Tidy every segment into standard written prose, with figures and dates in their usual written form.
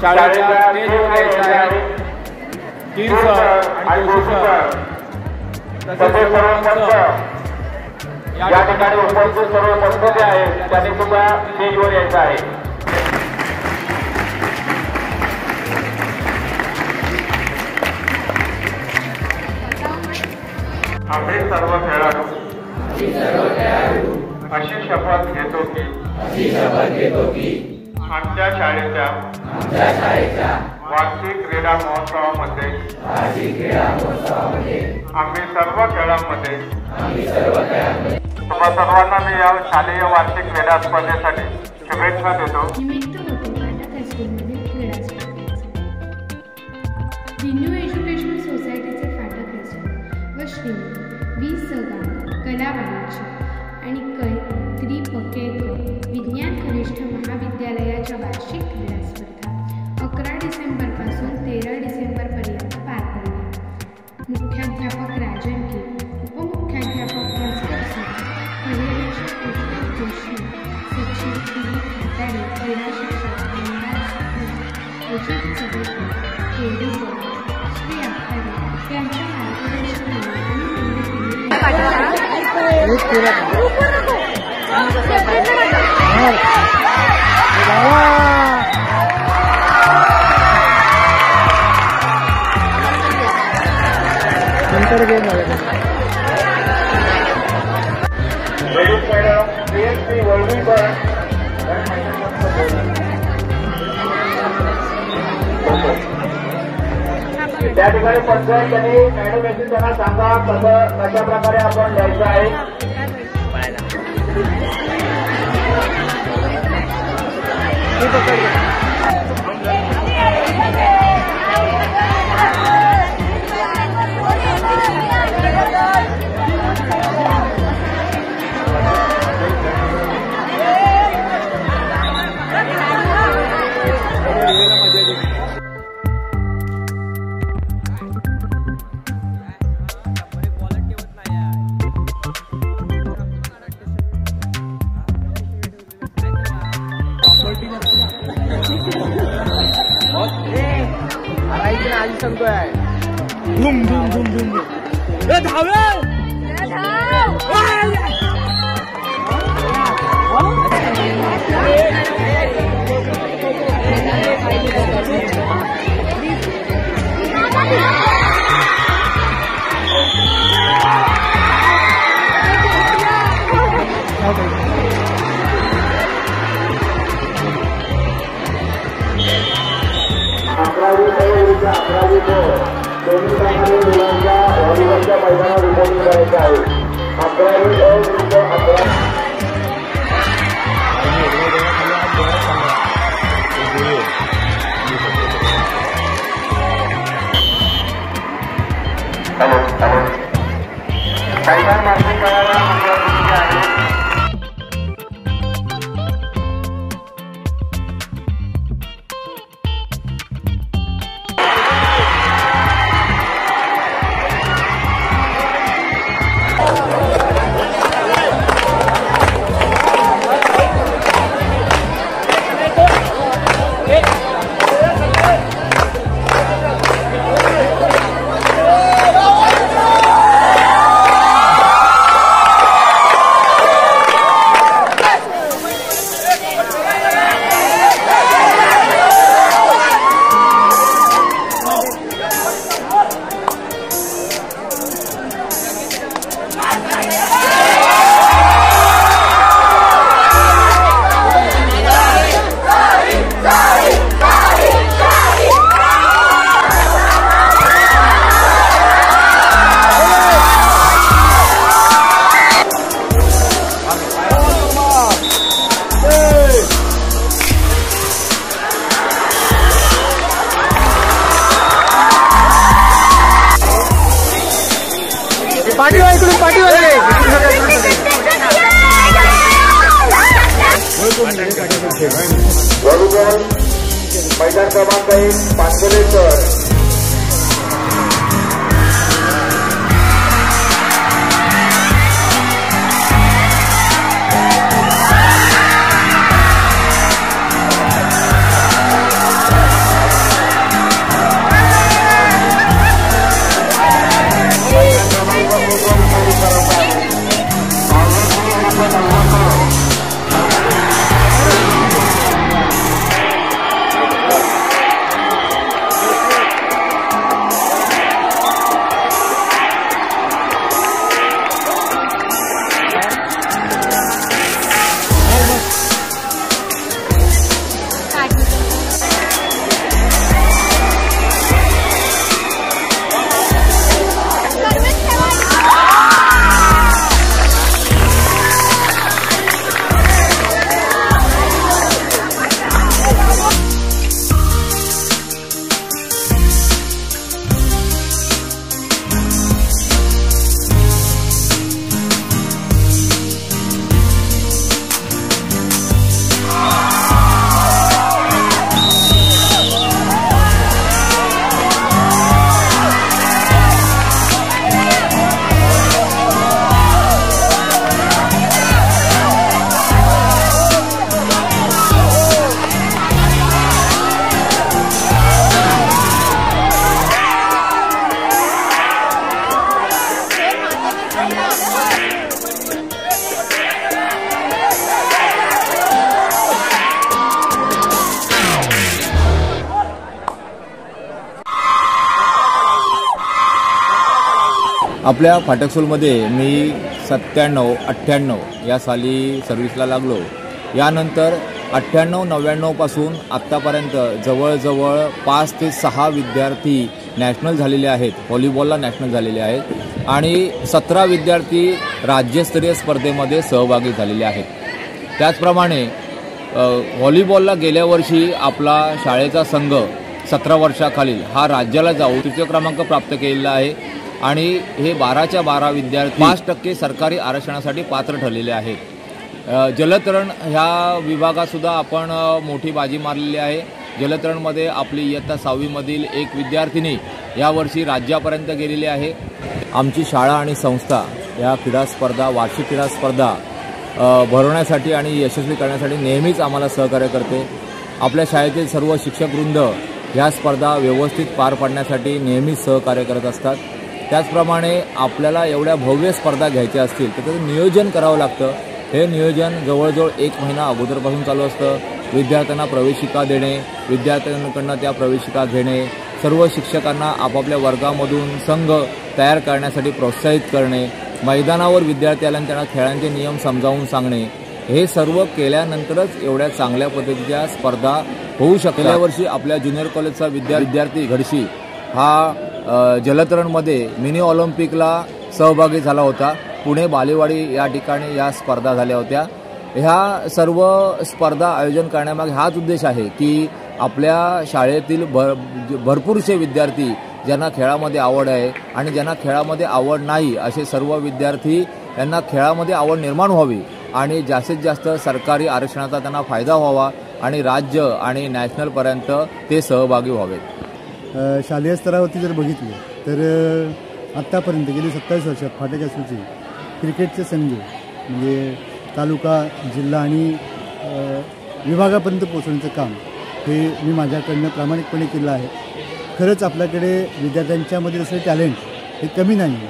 शाळेच्या स्टेजवर यायचं आहे. तीन सर आणि जोशी सर तसेच सर्व पंच या ठिकाणी उपस्थित सर्व पंच आहेत त्यांनी सुद्धा स्टेजवर यायचं आहे. आम्ही सर्व खेळाडू अशी शपथ घेतो की आमच्या शाळेच्या वार्षिक क्रीडा महोत्सवामध्ये आम्ही सर्व खेळांमध्ये सर्वांना मी या शालेय वार्षिक क्रीडा स्पर्धेसाठी शुभेच्छा देतो. न्यू एज्युकेशन सोसायटीचे फाटक हायस्कूल व श्री वी सगा कला वाणिज्य आणि क्री पकेकर विज्ञान कनिष्ठ महाविद्यालयाच्या वार्षिक क्रीडा स्पर्धा 11 डिसेंबरपासून 13 डिसेंबरपर्यंत पार पडल्या. मुख्याध्यापक राजन के, उपमुख्याध्यापक भास्कर सर, पर्यवेक्षक कृष्ण जोशी, सचिव दिलीप खताडे, क्रीडा शिक्षक अजित चव्हाण, केडीकर, श्री आखाडे यांच्या मार्गदर्शनाने त्या ठिकाणी पंचायत त्यांनी मॅडम येथील त्यांना सांगा कशा प्रकारे आपण लिहायचं आहे. धूम धूम धूम धूम दोन्ही प्रमाणे मुलांच्या व्हॉलीबॉलच्या मैदानावर रिपोर्टिंग करायचं आहे. 11वी अ विरुद्ध 11. हॅलो मैदान मार्किंग करायला आहे. व्हॉलीबॉल मैदान क्रमांक 1 पाचगले सर. आपल्या फाटकसूलमध्ये मी 97-98 या साली सर्व्हिसला लागलो. यानंतर 98-99 पासून आत्तापर्यंत जवळजवळ 5 ते 6 विद्यार्थी नॅशनल झालेले आहेत, व्हॉलीबॉलला नॅशनल झालेले आहेत आणि 17 विद्यार्थी राज्यस्तरीय स्पर्धेमध्ये सहभागी झालेले आहेत. त्याचप्रमाणे व्हॉलीबॉलला गेल्या वर्षी आपला शाळेचा संघ 17 वर्षाखालील हा राज्याला जाऊन तृतीय क्रमांक प्राप्त केलेला आहे आणि हे 12च्या 12 विद्यार्थी 5% सरकारी आरक्षणासाठी पात्र ठरलेले आहेत. जलतरण ह्या विभागातसुद्धा आपण मोठी बाजी मारलेली आहे. जलतरणमध्ये आपली इयत्ता 6वीमधील एक विद्यार्थिनी यावर्षी राज्यापर्यंत गेलेली आहे. आमची शाळा आणि संस्था या क्रीडा स्पर्धा, वार्षिक क्रीडा स्पर्धा भरवण्यासाठी आणि यशस्वी करण्यासाठी नेहमीच आम्हाला सहकार्य करते. आपल्या शाळेतील सर्व शिक्षकवृंद ह्या स्पर्धा व्यवस्थित पार पाडण्यासाठी नेहमीच सहकार्य करत असतात. त्याचप्रमाणे आपल्याला एवढ्या भव्य स्पर्धा घ्यायच्या असतील तर त्याचं नियोजन करावं लागतं. हे नियोजन जवळजवळ 1 महिना अगोदरपासून चालू असतं. विद्यार्थ्यांना प्रवेशिका देणे, विद्यार्थ्यांकडून त्या प्रवेशिका घेणे, सर्व शिक्षकांना आपापल्या वर्गामधून संघ तयार करण्यासाठी प्रोत्साहित करणे, मैदानावर विद्यार्थी आल्यानंतर त्यांना खेळांचे नियम समजावून सांगणे, हे सर्व केल्यानंतरच एवढ्या चांगल्या पद्धतीच्या स्पर्धा होऊ शकतात. गेल्या वर्षी आपल्या ज्युनियर कॉलेजचा विद्यार्थी घडशी हा जलतरणमध्ये मिनी ऑलिम्पिकला सहभागी झाला होता. पुणे बालेवाडी या ठिकाणी या स्पर्धा झाल्या होत्या. ह्या सर्व स्पर्धा आयोजन करण्यामागे हाच उद्देश आहे की आपल्या शाळेतील भरपूरसे विद्यार्थी ज्यांना खेळामध्ये आवड आहे आणि ज्यांना खेळामध्ये आवड नाही असे सर्व विद्यार्थी यांना खेळामध्ये आवड निर्माण व्हावी आणि जास्तीत जास्त सरकारी आरक्षणाचा त्यांना फायदा व्हावा आणि राज्य आणि नॅशनलपर्यंत ते सहभागी व्हावेत. शालेय स्तरावरती जर बघितलं तर आत्तापर्यंत गेली 27 वर्षात फाटक असल्याचे क्रिकेटचे संघ म्हणजे तालुका, जिल्हा आणि विभागापर्यंत पोहोचण्याचं काम हे मी माझ्याकडनं प्रामाणिकपणे केलं आहे. खरंच आपल्याकडे विद्यार्थ्यांच्यामध्ये असलेलं टॅलेंट हे कमी नाही आहे,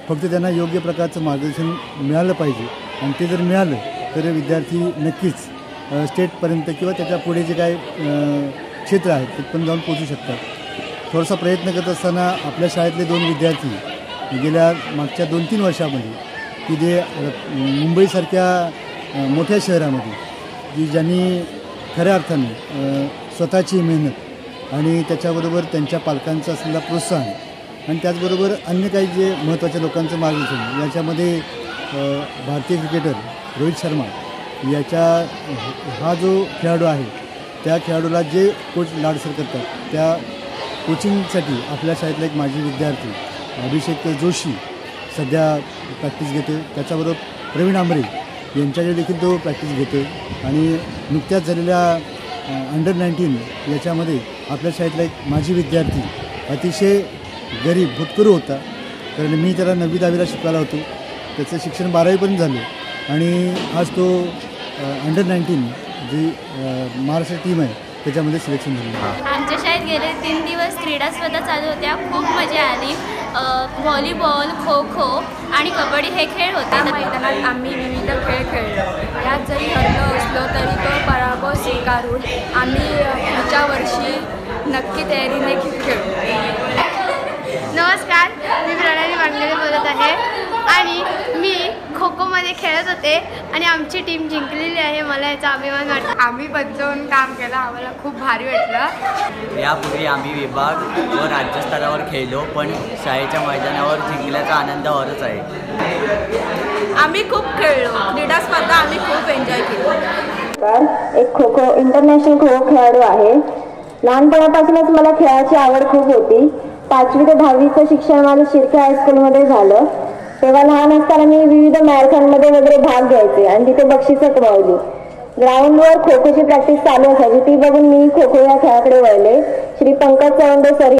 फक्त त्यांना योग्य प्रकारचं मार्गदर्शन मिळालं पाहिजे आणि ते जर मिळालं तर विद्यार्थी नक्कीच स्टेटपर्यंत किंवा त्याच्या पुढे जे काय क्षेत्र आहेत तिथपर्यंत जाऊन पोचू शकतात. थोडासा प्रयत्न करत असताना आपल्या शाळेतले 2 विद्यार्थी गेल्या मागच्या 2-3 वर्षामध्ये की जे मुंबईसारख्या मोठ्या शहरामध्ये की ज्यांनी खऱ्या अर्थाने स्वतःची मेहनत आणि त्याच्याबरोबर त्यांच्या पालकांचं असलेलं प्रोत्साहन आणि त्याचबरोबर अन्य काही जे महत्त्वाच्या लोकांचं मार्गदर्शन याच्यामध्ये भारतीय क्रिकेटर रोहित शर्मा याच्या हा जो खेळाडू आहे त्या खेळाडूला जे कोच लाडसर करतात त्या कोचिंगसाठी आपल्या शाळेतला एक माजी विद्यार्थी अभिषेक जोशी सध्या प्रॅक्टिस घेतो. त्याच्याबरोबर प्रवीण आंबरे यांच्याकडे देखील तो प्रॅक्टिस घेतो आणि नुकत्याच झालेल्या अंडर-19 याच्यामध्ये आपल्या शाळेतला एक माजी विद्यार्थी अतिशय गरीब भूतकरू होता, कारण मी त्याला 9वी-10वीला शिकवायला होतो. त्याचं शिक्षण 12वीपर्यंत झालं आणि आज तो अंडर-19 जी महाराष्ट्र टीम आहे त्याच्यामध्ये सिलेक्शन झालं. आमच्या शाळेत गेले 3 दिवस क्रीडा स्पर्धा चालू होत्या. खूप मजा आली. व्हॉलीबॉल, खो खो आणि कबड्डी हे खेळ होते. मैदानात आम्ही विविध खेळ खेळलो. यात जरी हरलो असलो तरी तो पराभव स्वीकारून आम्ही पुढच्या वर्षी नक्की तयारीने खेळू. नमस्कार, मी प्रणाली वांगले बोलत आहे आणि मी खो खोमध्ये खेळत होते आणि आमची टीम जिंकलेली आहे. मला याचा अभिमान वाटतो. आम्ही बंचवून काम केलं, आम्हाला खूप भारी वाटलं. यापूर्वी आम्ही विभाग व राज्यस्तरावर खेळलो, पण शाळेच्या मैदानावर जिंकल्याचा आनंद औरच आहे. आम्ही खूप खेळलो, क्रीडा स्पर्धा आम्ही खूप एन्जॉय केली. एक खो खो इंटरनॅशनल खो खेळाडू आहे. लहानपणापासूनच मला खेळाची आवड खूप होती. 5वी ते 10वीचं शिक्षण माझं शिर्के हायस्कूलमध्ये झालं. तेव्हा लहान असताना मी विविध मॅरेथॉनमध्ये वगैरे भाग घ्यायचे आणि तिथे बक्षिसं कमावली. ग्राउंडवर खो खोची प्रॅक्टिस चालू असायची, ती बघून मी खो खो या खेळाकडे वळले. श्री पंकज चवंडे सर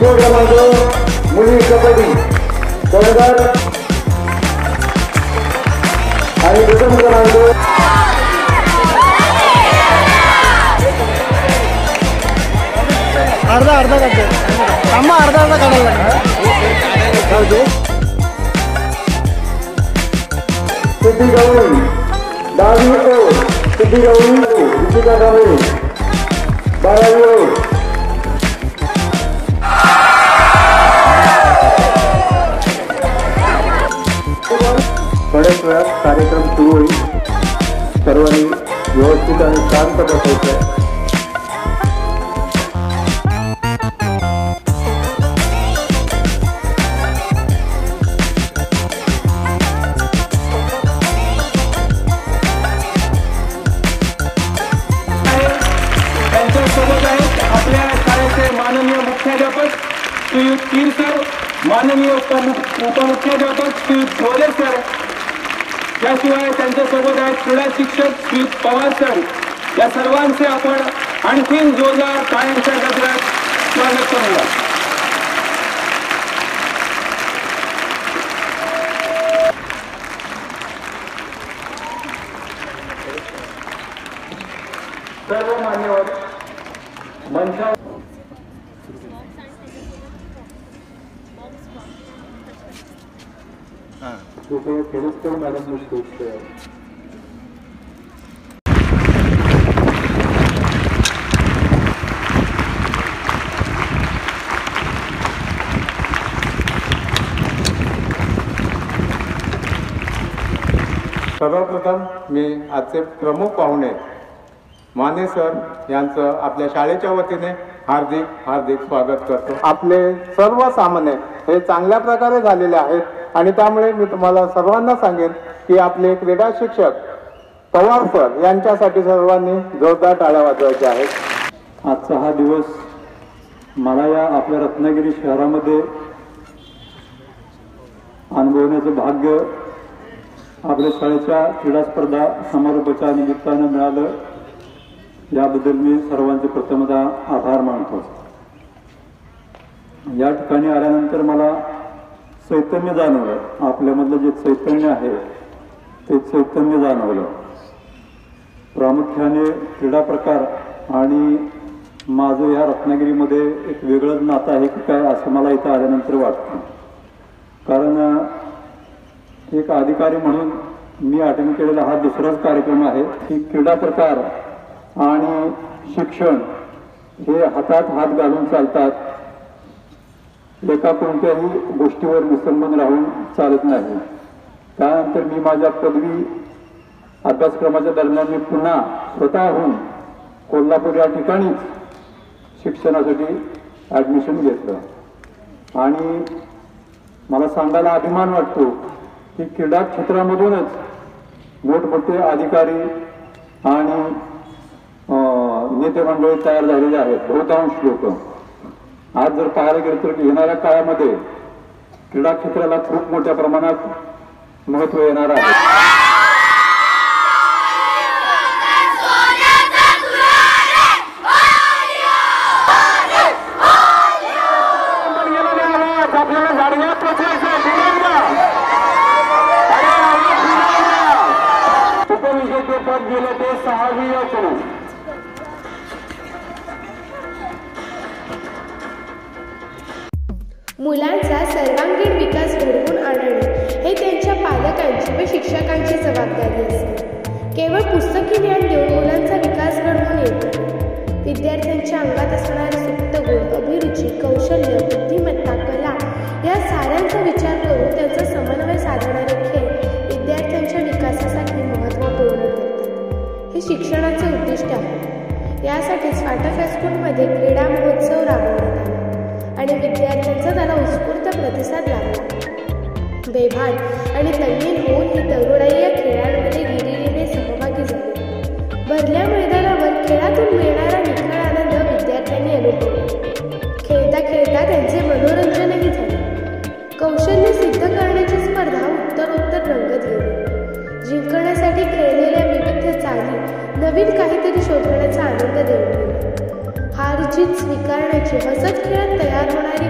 द्वितीय क्रमांक मुली कबड्डी तळेगाव आणि प्रथम क्रमांक अर्धा काढतो थांबा अर्धा काढायला लागेल सिद्धी गवळी 10वी ओ सिद्धी गवळी ऋषिका गवळी 12वी ओ थोड्याच वेळात कार्यक्रम सुरू होईल सर्वांनी व्यवस्थित आणि शांत बसायचं श्रीयुत कीर सर, माननीय उपमुख्याध्यापक श्रीयुत ढोले सर, याशिवाय त्यांच्यासोबत आहेत क्रीडा शिक्षक श्रीयुत पवार सर. या सर्वांचे आपण आणखीन जोरदार टाळ्यांच्या गजरात स्वागत करूया. सर्व मान्यवर मंचावर मॅडम सर्वप्रथम मी आजचे प्रमुख पाहुणे माने सर यांचं आपल्या शाळेच्या वतीने हार्दिक हार्दिक स्वागत करतो. आपले सर्व सामने हे चांगल्या प्रकारे झालेले आहेत आणि त्यामुळे मी तुम्हाला सर्वांना सांगेन की आपले क्रीडा शिक्षक पवार सर यांच्यासाठी सर्वांनी जोरदार टाळ्या वाजवायच्या आहेत. आजचा हा दिवस मला या आपल्या रत्नागिरी शहरामध्ये अनुभवण्याचं भाग्य आपल्या शाळेच्या क्रीडा स्पर्धा समारोपाच्या निमित्तानं मिळालं. याबद्दल मी सर्वांचे प्रथमतः आभार मानतो. या ठिकाणी आल्यानंतर मला चैतन्य जाणवलं. आपल्यामधलं जे चैतन्य आहे ते चैतन्य जाणवलं. प्रामुख्याने क्रीडा प्रकार आणि माझं या रत्नागिरीमध्ये एक वेगळंच नातं आहे की काय असं मला इथं आल्यानंतर वाटतं. कारण एक अधिकारी म्हणून मी अटेंड केलेला हा दुसराच कार्यक्रम आहे की क्रीडा प्रकार आणि शिक्षण हे हातात हात घालून चालतात. एका कोणत्याही गोष्टीवर विसंबून राहून चालत नाही. त्यानंतर मी माझ्या पदवी अभ्यासक्रमाच्या दरम्यान मी पुन्हा स्वतःहून कोल्हापूर या ठिकाणीच शिक्षणासाठी ॲडमिशन घेतलं आणि मला सांगायला अभिमान वाटतो की क्रीडा क्षेत्रामधूनच मोठमोठे अधिकारी आणि नेते मंडळी तयार झालेले आहेत. बहुतांश लोक आज जर पाहायला गेलं तर येणाऱ्या काळामध्ये क्रीडा क्षेत्राला खूप मोठ्या प्रमाणात महत्त्व येणार आहे. उपविजेतेपद गेलं ते 6वी असो. मुलांचा सर्वांगीण विकास घडवून आणणे हे त्यांच्या पालकांची व शिक्षकांची जबाबदारी असते. केवळ पुस्तकी ज्ञान देऊन मुलांचा विकास घडवून येत. विद्यार्थ्यांच्या अंगात असणारे सुप्त गुण, अभिरुची, कौशल्य, बुद्धिमत्ता, कला या साऱ्यांचा विचार करून त्यांचा समन्वय साधणारे खेळ विद्यार्थ्यांच्या विकासासाठी महत्त्वपूर्ण ठरतात. हे शिक्षणाचे उद्दिष्ट आहे. यासाठीच फाटक हायस्कूलमध्ये क्रीडा महोत्सव राबवण्यात आला आणि विद्यार्थ्यांचा त्याला उत्स्फूर्त प्रतिसाद लाभला. बेभान आणि तल्लीन होऊन ही तरुणाई या खेळांमध्ये गिरिरीने सहभागी झाली. भरल्या मैदानावर खेळातून मिळणारा निखळ आनंद विद्यार्थ्यांनी अनुभवला. खेळता खेळता त्यांचे मनोरंजनही झाले. कौशल्य सिद्ध करण्याची स्पर्धा उत्तरोत्तर रंगत गेली. जिंकण्यासाठी खेळलेल्या विविध चाली नवीन काहीतरी शोधण्याचा आनंद देऊन गेला. हार जीत स्वीकारण्याची हसत खेळत तयार होणारी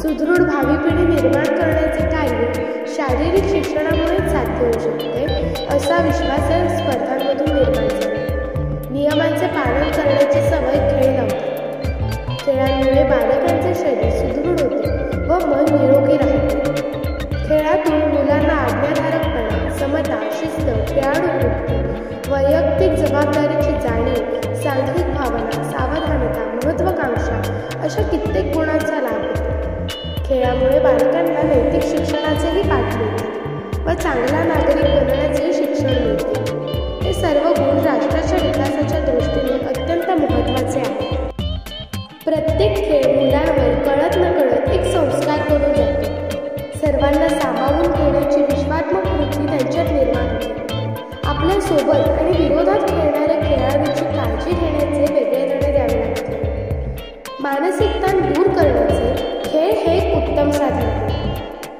सुदृढ भावी पिढी निर्माण करण्याचे कार्य शारीरिक शिक्षणामुळेच साध्य होऊ शकते असा विश्वास या स्पर्धांमधून निर्माण झाला. नियमांचे पालन करण्याची सवय खेळ लावतात. खेळांमुळे बालकांचे शरीर सुदृढ होते व मन निरोगी राहते. खेळातून मुलांना आज्ञाधारकपणा, समता, शिस्त, खेळाडू वृत्ती, वैयक्तिक जबाबदारीची जाणीव, सांघिक भावना, सावधानता, महत्त्वाकांक्षा अशा कित्येक गुणांचा लाभ होतो. खेळामुळे बालकांना नैतिक शिक्षणाचेही पाठ मिळते व चांगला नागरिक बनण्याचे शिक्षण मिळते. हे सर्व गुण राष्ट्राच्या विकासाच्या दृष्टीने अत्यंत महत्त्वाचे आहेत. प्रत्येक खेळ मुलांवर कळत नकळत एक संस्कार करून जातो. सर्वांना सामावून घेण्याची विश्वात्मक वृत्ती त्यांच्यात निर्माण होते. आपल्या सोबत आणि विरोधात खेळणाऱ्या खेळाडूंची काळजी घेण्याचे वेगळे धडे द्यावे लागते. मानसिक ताण दूर करण्याचे खेळ हे एक उत्तम साधन आहे.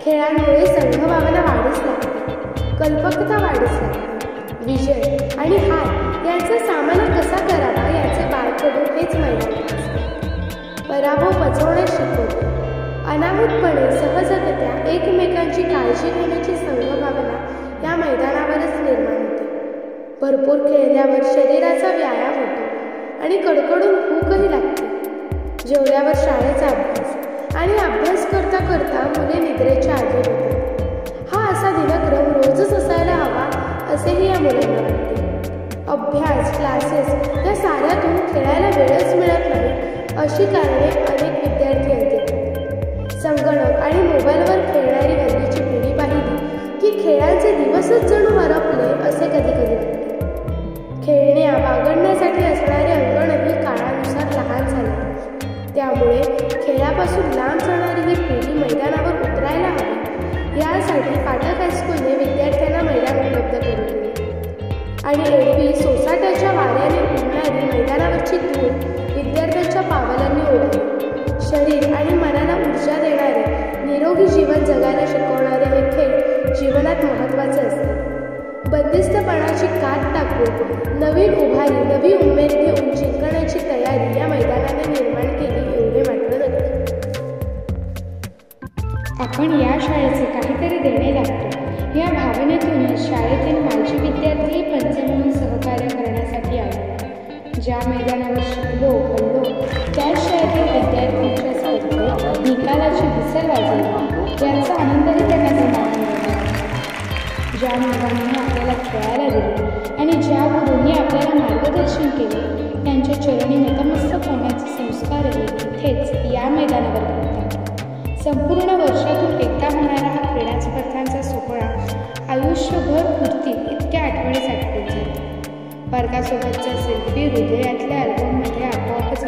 खेळांमुळे संघभावना वाढीस लागते, कल्पकता वाढीस लागते. विजय आणि हार यांचा सामना कसा करावा याचे बाळकडू हेच माहिती असते. पराभव पचवण्यास शिकवते. अनाहूतपणे सहजगत्या एकमेकांची काळजी घेण्याची संघभावना या मैदानावरच निर्माण होते. भरपूर खेळल्यावर शरीराचा व्यायाम होतो आणि कडकडून भूकही लागते. जेवल्यावर शाळेचा अभ्यास आणि अभ्यास करता करता मुले निद्रेच्या आधी होतात. हा असा दिनक्रम रोजच असायला हवा असेही या मुलांना वाटते. अभ्यास, क्लासेस या साऱ्यातून खेळायला वेळच मिळत नाही अशी कारणे अनेक विद्यार्थी देतात. संगणक आणि मोबाईलवर खेळणारी हल्लीची पिढी पाहिली की खेळाचे दिवसच जणू हरपले असे कधी कधी वाटते. खेळण्या बागडण्यासाठी असणारे अंगणही काळानुसार लहान झाले. त्यामुळे खेळापासून लांब जाणारी ही पिढी मैदानावर उतरायला हवी यासाठी पाटक हायस्कूलने विद्यार्थ्यांना मैदान उपलब्ध करून दिले आणि एरवी सोसाट्याच्या वाऱ्याने उडणारी मैदानावरची धूळ विद्यार्थ्यांच्या पावलांनी ओढली. शरीर आणि मनाला ऊर्जा देणारे, निरोगी जीवन जगायला शिकवणारे हे खेळ जीवनात महत्त्वाचे असतात. बंदिस्तपणाची कात टाकून नवीन उभारी, नवी उमेद घेऊन जिंकण्याची तयारी या मैदानाने निर्माण केली एवढे मात्र नक्की. आपण या शाळेचे काहीतरी देणे लागतो या भावनेतूनच शाळेतील माजी विद्यार्थी पंच म्हणून सहकार्य करण्यासाठी आले. ज्या मैदानावर शिकलो बोललो त्याच शाळेतील विद्यार्थ्यांच्या स्पर्धेत निकालाची विसर वाजवली याचा आनंदही त्यांना जमावून मिळाला. ज्या मैदानाने आपल्याला खेळायला दिले आणि ज्या गुरूंनी आपल्याला मार्गदर्शन केले त्यांच्या चरणी नतमस्तक होण्याचे संस्कारही इथेच या मैदानावर घडतात. संपूर्ण वर्षातून एकदा होणारा हा क्रीडा स्पर्धांचा सोहळा आयुष्यभर पुरतील इतक्या आठवणी साठवून जातो. वर्गासोबतचा सेल्फी हृदयातल्या अल्बममध्ये आपोआपच